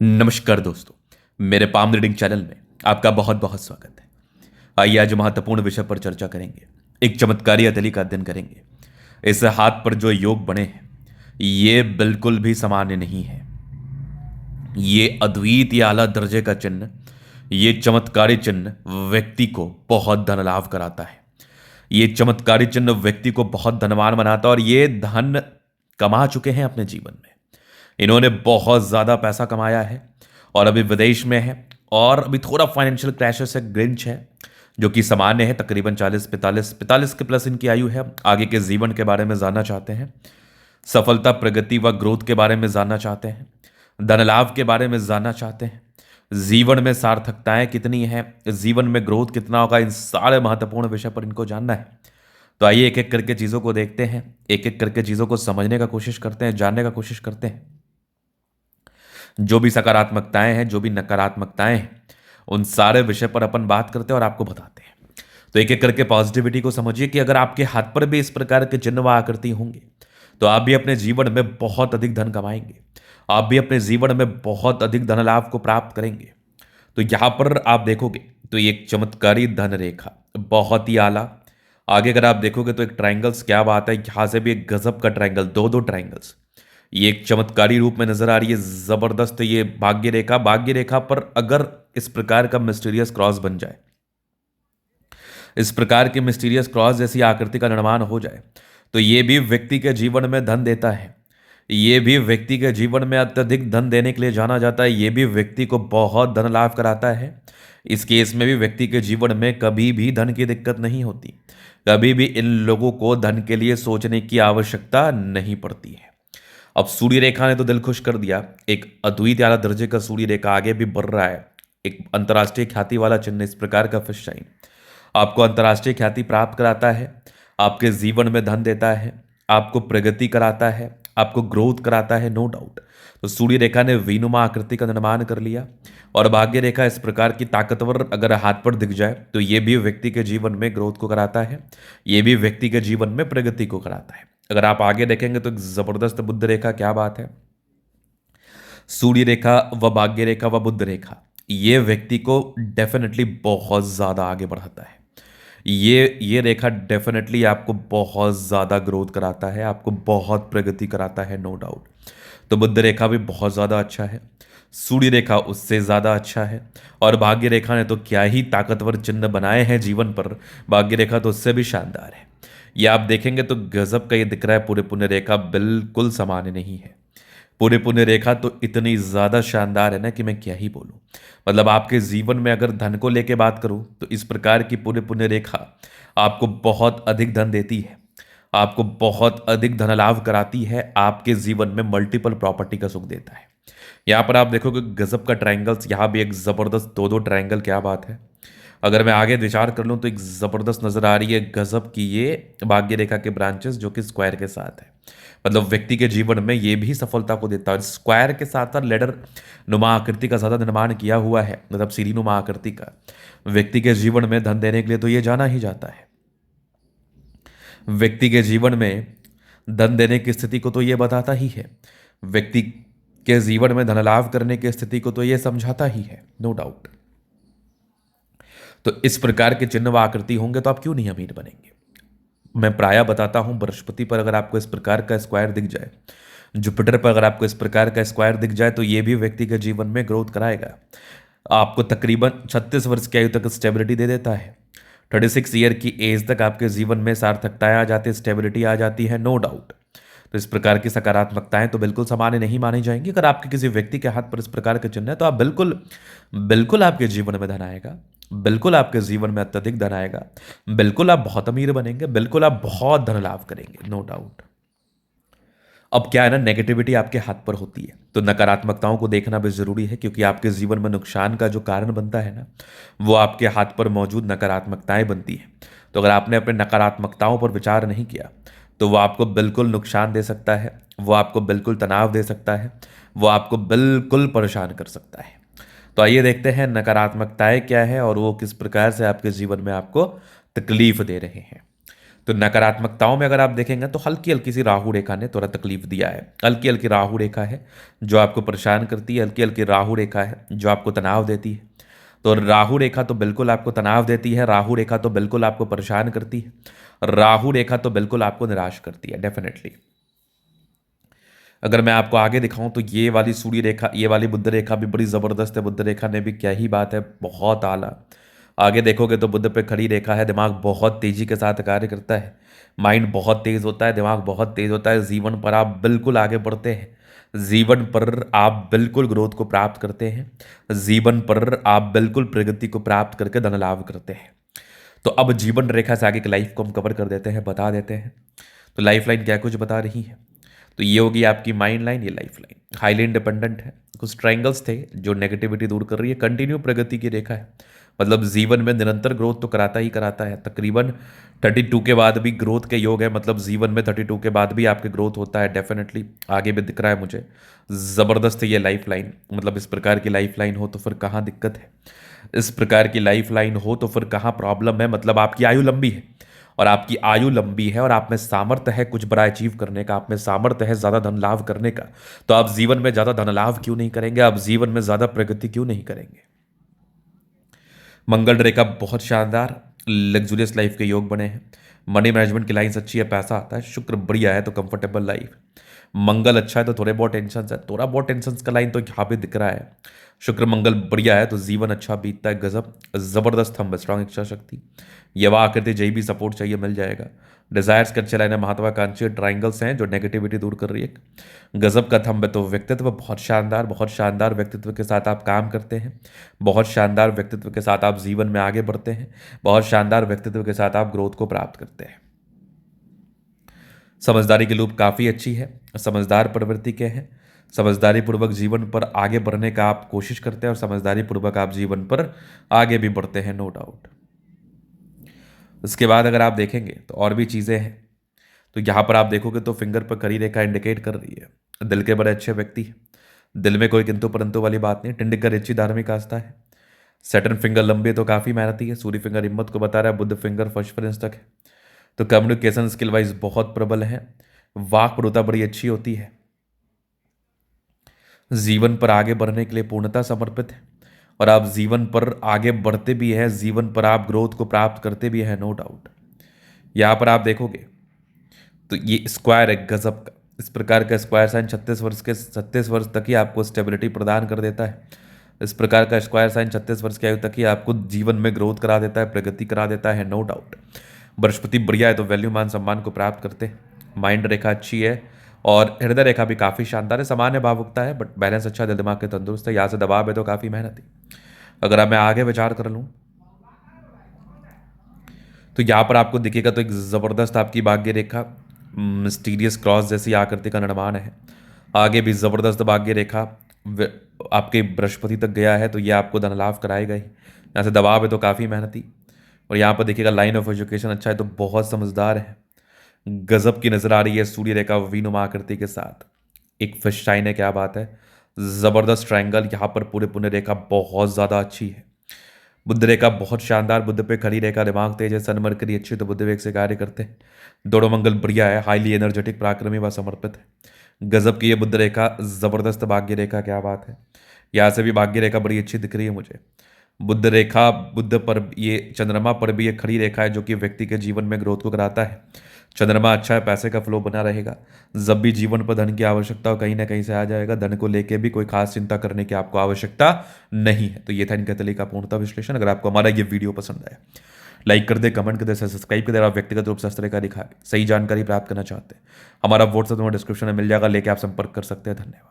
नमस्कार दोस्तों, मेरे पाम रीडिंग चैनल में आपका बहुत बहुत स्वागत है। आइए आज महत्वपूर्ण विषय पर चर्चा करेंगे। एक चमत्कारी हथेली का अध्ययन करेंगे। इस हाथ पर जो योग बने हैं ये बिल्कुल भी सामान्य नहीं है। ये अद्वितीय आला दर्जे का चिन्ह, ये चमत्कारी चिन्ह व्यक्ति को बहुत धन लाभ कराता है। ये चमत्कारी चिन्ह व्यक्ति को बहुत धनवान बनाता है और ये धन कमा चुके हैं अपने जीवन में। इन्होंने बहुत ज़्यादा पैसा कमाया है और अभी विदेश में है और अभी थोड़ा फाइनेंशियल क्रैशेस है, ग्रिंच है, जो कि सामान्य है। तकरीबन 40 45 के प्लस इनकी आयु है। आगे के जीवन के बारे में जानना चाहते हैं, सफलता, प्रगति व ग्रोथ के बारे में जानना चाहते हैं, धन लाभ के बारे में जानना चाहते हैं, जीवन में सार्थकताएं कितनी है, जीवन में ग्रोथ कितना होगा, इन सारे महत्वपूर्ण विषय पर इनको जानना है। तो आइए एक एक करके चीज़ों को देखते हैं, एक एक करके चीज़ों को समझने का कोशिश करते हैं, जानने का कोशिश करते हैं। जो भी सकारात्मकताएं हैं, जो भी नकारात्मकताएं हैं, उन सारे विषय पर अपन बात करते हैं और आपको बताते हैं। तो एक एक करके पॉजिटिविटी को समझिए कि अगर आपके हाथ पर भी इस प्रकार के चिन्ह व आकृति होंगे तो आप भी अपने जीवन में बहुत अधिक धन कमाएंगे, आप भी अपने जीवन में बहुत अधिक धन लाभ को प्राप्त करेंगे। तो यहां पर आप देखोगे तो ये एक चमत्कारी धन रेखा, बहुत ही आला। आगे अगर आप देखोगे तो एक ट्रायंगल्स, क्या बात है, यहां से भी एक गजब का ट्रायंगल, दो दो ट्रायंगल्स। ये एक चमत्कारी रूप में नजर आ रही है, जबरदस्त। ये भाग्य रेखा, भाग्य रेखा पर अगर इस प्रकार का मिस्टीरियस क्रॉस बन जाए, इस प्रकार के मिस्टीरियस क्रॉस जैसी आकृति का निर्माण हो जाए तो ये भी व्यक्ति के जीवन में धन देता है। ये भी व्यक्ति के जीवन में अत्यधिक धन देने के लिए जाना जाता है। ये भी व्यक्ति को बहुत धन लाभ कराता है। इस केस में भी व्यक्ति के जीवन में कभी भी धन की दिक्कत नहीं होती, कभी भी इन लोगों को धन के लिए सोचने की आवश्यकता नहीं पड़ती है। अब सूर्य रेखा ने तो दिल खुश कर दिया। एक अद्वितीय आला दर्जे का सूर्य रेखा आगे भी बढ़ रहा है। एक अंतर्राष्ट्रीय ख्याति वाला चिन्ह, इस प्रकार का फिश शाइन आपको अंतर्राष्ट्रीय ख्याति प्राप्त कराता है, आपके जीवन में धन देता है, आपको प्रगति कराता है, आपको ग्रोथ कराता है, नो डाउट। तो सूर्य रेखा ने वीनुमा आकृति का निर्माण कर लिया और भाग्य रेखा इस प्रकार की ताकतवर अगर हाथ पर दिख जाए तो ये भी व्यक्ति के जीवन में ग्रोथ को कराता है, ये भी व्यक्ति के जीवन में प्रगति को कराता है। अगर आप आगे देखेंगे तो एक जबरदस्त बुद्ध रेखा, क्या बात है। सूर्य रेखा व भाग्य रेखा व बुद्ध रेखा ये व्यक्ति को डेफिनेटली बहुत ज्यादा आगे बढ़ाता है। ये रेखा डेफिनेटली आपको बहुत ज्यादा ग्रोथ कराता है, आपको बहुत प्रगति कराता है, नो डाउट। तो बुद्ध रेखा भी बहुत ज्यादा अच्छा है, सूर्य रेखा उससे ज्यादा अच्छा है और भाग्य रेखा ने तो क्या ही ताकतवर चिन्ह बनाए हैं जीवन पर। भाग्य रेखा तो उससे भी शानदार है। ये आप देखेंगे तो गजब का ये दिख रहा है। पूरे पुण्य रेखा बिल्कुल सामान्य नहीं है। पूरे पुण्य रेखा तो इतनी ज्यादा शानदार है ना कि मैं क्या ही बोलूं। मतलब आपके जीवन में अगर धन को लेके बात करूं तो इस प्रकार की पूरे पुण्य रेखा आपको बहुत अधिक धन देती है, आपको बहुत अधिक धन लाभ कराती है, आपके जीवन में मल्टीपल प्रॉपर्टी का सुख देता है। यहाँ पर आप देखोगे गजब का ट्रायंगल्स, यहाँ भी एक जबरदस्त दो दो ट्रायंगल, क्या बात है। अगर मैं आगे विचार कर लूँ तो एक ज़बरदस्त नज़र आ रही है गजब की ये भाग्य रेखा के ब्रांचेस जो कि स्क्वायर के साथ है। मतलब व्यक्ति के जीवन में ये भी सफलता को देता है। स्क्वायर के साथ साथ लेडर नुमा आकृति का ज़्यादा निर्माण किया हुआ है, मतलब सीढ़ी नुमा आकृति का। व्यक्ति के जीवन में धन देने के लिए तो ये जाना ही जाता है। व्यक्ति के जीवन में धन देने की स्थिति को तो ये बताता ही है। व्यक्ति के जीवन में धन लाभ करने की स्थिति को तो ये समझाता ही है, नो डाउट। तो इस प्रकार के चिन्ह व आकृति होंगे तो आप क्यों नहीं अमीर बनेंगे। मैं प्रायः बताता हूं, बृहस्पति पर अगर आपको इस प्रकार का स्क्वायर दिख जाए, जुपिटर पर अगर आपको इस प्रकार का स्क्वायर दिख जाए तो ये भी व्यक्ति के जीवन में ग्रोथ कराएगा। आपको तकरीबन 36 वर्ष की आयु तक स्टेबिलिटी दे देता है। 36 ईयर की एज तक आपके जीवन में सार्थकताएं आ जाती है, स्टेबिलिटी आ जाती है, नो डाउट। तो इस प्रकार की सकारात्मकताएं तो बिल्कुल सामान्य नहीं मानी जाएंगी। अगर आपके किसी व्यक्ति के हाथ पर इस प्रकार के चिन्ह है तो आप बिल्कुल बिल्कुल आपके जीवन में धन आएगा, बिल्कुल आपके जीवन में अत्यधिक धन आएगा, बिल्कुल आप बहुत अमीर बनेंगे, बिल्कुल आप बहुत धन लाभ करेंगे, नो डाउट। अब क्या है ना, नेगेटिविटी आपके हाथ पर होती है तो नकारात्मकताओं को देखना भी जरूरी है, क्योंकि आपके जीवन में नुकसान का जो कारण बनता है ना, वो आपके हाथ पर मौजूद नकारात्मकताएं बनती हैं। तो अगर आपने अपने नकारात्मकताओं पर विचार नहीं किया तो वो आपको बिल्कुल नुकसान दे सकता है, वो आपको बिल्कुल तनाव दे सकता है, वो आपको बिल्कुल परेशान कर सकता है। तो आइए देखते हैं नकारात्मकताएं क्या है और वो किस प्रकार से आपके जीवन में आपको तकलीफ दे रहे हैं। तो नकारात्मकताओं में अगर आप देखेंगे तो हल्की हल्की सी राहु रेखा ने थोड़ा तकलीफ दिया है। हल्की हल्की राहु रेखा है जो आपको परेशान करती है, हल्की हल्की राहु रेखा है जो आपको तनाव देती है। तो राहु रेखा तो बिल्कुल आपको तनाव देती है, राहु रेखा तो बिल्कुल आपको परेशान करती है, राहु रेखा तो बिल्कुल आपको निराश करती है डेफिनेटली। अगर मैं आपको आगे दिखाऊं तो ये वाली सूर्य रेखा, ये वाली बुध रेखा भी बड़ी ज़बरदस्त है। बुध रेखा ने भी क्या ही बात है, बहुत आला। आगे देखोगे तो बुध पे खड़ी रेखा है। दिमाग बहुत तेजी के साथ कार्य करता है, माइंड बहुत तेज होता है, दिमाग बहुत तेज होता है। जीवन पर आप बिल्कुल आगे बढ़ते हैं, जीवन पर आप बिल्कुल ग्रोथ को प्राप्त करते हैं, जीवन पर आप बिल्कुल प्रगति को प्राप्त करके धन लाभ करते हैं। तो अब जीवन रेखा से आगे की लाइफ को हम कवर कर देते हैं, बता देते हैं। तो लाइफ लाइन क्या कुछ बता रही है, तो ये होगी आपकी माइंड लाइन, ये लाइफ लाइन हाईली इंडिपेंडेंट है। कुछ ट्रायंगल्स थे जो नेगेटिविटी दूर कर रही है, कंटिन्यू प्रगति की रेखा है। मतलब जीवन में निरंतर ग्रोथ तो कराता ही कराता है। तकरीबन 32 के बाद भी ग्रोथ के योग है, मतलब जीवन में 32 के बाद भी आपके ग्रोथ होता है डेफिनेटली। आगे भी दिख रहा है मुझे, ज़बरदस्त है ये लाइफ लाइन। मतलब इस प्रकार की लाइफ लाइन हो तो फिर कहाँ दिक्कत है, इस प्रकार की लाइफ लाइन हो तो फिर कहाँ प्रॉब्लम है। मतलब आपकी आयु लंबी है, और आपकी आयु लंबी है और आप में सामर्थ्य है कुछ बड़ा अचीव करने का, आप में सामर्थ्य है ज़्यादा धन लाभ करने का। तो आप जीवन में ज़्यादा धन लाभ क्यों नहीं करेंगे, आप जीवन में ज़्यादा प्रगति क्यों नहीं करेंगे। मंगल रेखा बहुत शानदार, लग्जूरियस लाइफ के योग बने हैं। मनी मैनेजमेंट की लाइन्स अच्छी है, पैसा आता है। शुक्र बढ़िया है तो कंफर्टेबल लाइफ। मंगल अच्छा है तो थोड़े बहुत टेंशन है, थोड़ा बहुत टेंशन का लाइन तो यहाँ पे दिख रहा है। शुक्र मंगल बढ़िया है तो जीवन अच्छा बीतता है। गजब, जबरदस्त हम स्ट्रांग इच्छा शक्ति, युवा आकृति, जय भी सपोर्ट चाहिए मिल जाएगा। डिजायर्स के अच्छे लाइन है, महत्वाकांक्षी ट्राइंगल्स हैं जो नेगेटिविटी दूर कर रही है। गजब का थंब है। तो व्यक्तित्व बहुत शानदार, बहुत शानदार व्यक्तित्व के साथ आप काम करते हैं, बहुत शानदार व्यक्तित्व के साथ आप जीवन में आगे बढ़ते हैं, बहुत शानदार व्यक्तित्व के साथ आप ग्रोथ को प्राप्त करते हैं। समझदारी की लूप काफ़ी अच्छी है, समझदार प्रवृत्ति के हैं। समझदारी पूर्वक जीवन पर आगे बढ़ने का आप कोशिश करते हैं और समझदारी पूर्वक आप जीवन पर आगे भी बढ़ते हैं, नो डाउट। उसके बाद अगर आप देखेंगे तो और भी चीज़ें हैं। तो यहाँ पर आप देखोगे तो फिंगर पर खड़ी रेखा इंडिकेट कर रही है दिल के बड़े अच्छे व्यक्ति हैं। दिल में कोई किंतु परंतु वाली बात नहीं। टिंडिकर अच्छी धार्मिक आस्था है। सैटर्न फिंगर लंबी है तो काफ़ी मेहनती है। सूर्य फिंगर हिम्मत को बता रहा है। बुध फिंगर फर्स्ट प्रिंस तक है। तो कम्युनिकेशन स्किल वाइज बहुत प्रबल है। वाक परुता बड़ी अच्छी होती है। जीवन पर आगे बढ़ने के लिए पूर्णता समर्पित है, और आप जीवन पर आगे बढ़ते भी हैं, जीवन पर आप ग्रोथ को प्राप्त करते भी हैं, नो डाउट। यहाँ पर आप देखोगे तो ये स्क्वायर है गजब का। इस प्रकार का स्क्वायर साइन 36 वर्ष तक ही आपको स्टेबिलिटी प्रदान कर देता है। इस प्रकार का स्क्वायर साइन 36 वर्ष की आयु तक ही आपको जीवन में ग्रोथ करा देता है, प्रगति करा देता है, नो डाउट। बृहस्पति बढ़िया है तो वैल्यू मान सम्मान को प्राप्त करते हैं। माइंड रेखा अच्छी है और हृदय रेखा भी काफ़ी शानदार है। सामान्य भावुकता है बट बैलेंस अच्छा, दिल दिमाग के तंदुरुस्त है। यहाँ से दबाव है तो काफ़ी मेहनती। अगर मैं आगे विचार कर लूँ तो यहाँ पर आपको दिखेगा तो एक ज़बरदस्त आपकी भाग्य रेखा मिस्टीरियस क्रॉस जैसी आकृति का निर्माण है। आगे भी ज़बरदस्त भाग्य रेखा आपके बृहस्पति तक गया है तो ये आपको धन लाभ कराएगा ही। यहाँ से दबाव है तो काफ़ी मेहनती। और यहाँ पर देखिएगा लाइन ऑफ एजुकेशन अच्छा है तो बहुत समझदार है। गजब की नजर आ रही है सूर्य रेखा वीनुमा आकृति के साथ। एक फिश शाइन है, क्या बात है। जबरदस्त ट्रायंगल, यहाँ पर पूरे पुण्य रेखा बहुत ज्यादा अच्छी है। बुध रेखा बहुत शानदार, बुध पे खड़ी रेखा, दिमाग तेज है। सन मरकरी अच्छी तो बुध वेग से कार्य करते हैं। दोनों मंगल बढ़िया है, हाईली एनर्जेटिक, पराक्रमी व समर्पित है। गजब की ये बुध रेखा, जबरदस्त भाग्य रेखा, क्या बात है। यहाँ से भी भाग्य रेखा बड़ी अच्छी दिख रही है मुझे। बुध रेखा, बुध पर ये चंद्रमा पर भी ये खड़ी रेखा है जो कि व्यक्ति के जीवन में ग्रोथ को कराता है। चंद्रमा अच्छा है, पैसे का फ्लो बना रहेगा। जब भी जीवन पर धन की आवश्यकता हो कहीं ना कहीं से आ जाएगा। धन को लेके भी कोई खास चिंता करने की आपको आवश्यकता नहीं है। तो ये था इनका तली का पूर्णता विश्लेषण। अगर आपको हमारा ये वीडियो पसंद आया लाइक कर दे, कमेंट कर दे, सब्सक्राइब कर दे। आप व्यक्तिगत रूप से अस्त्र का दिखा सही जानकारी प्राप्त करना चाहते हैं, हमारा व्हाट्सएप नंबर डिस्क्रिप्शन में मिल जाएगा, लेके आप संपर्क कर सकते हैं। धन्यवाद।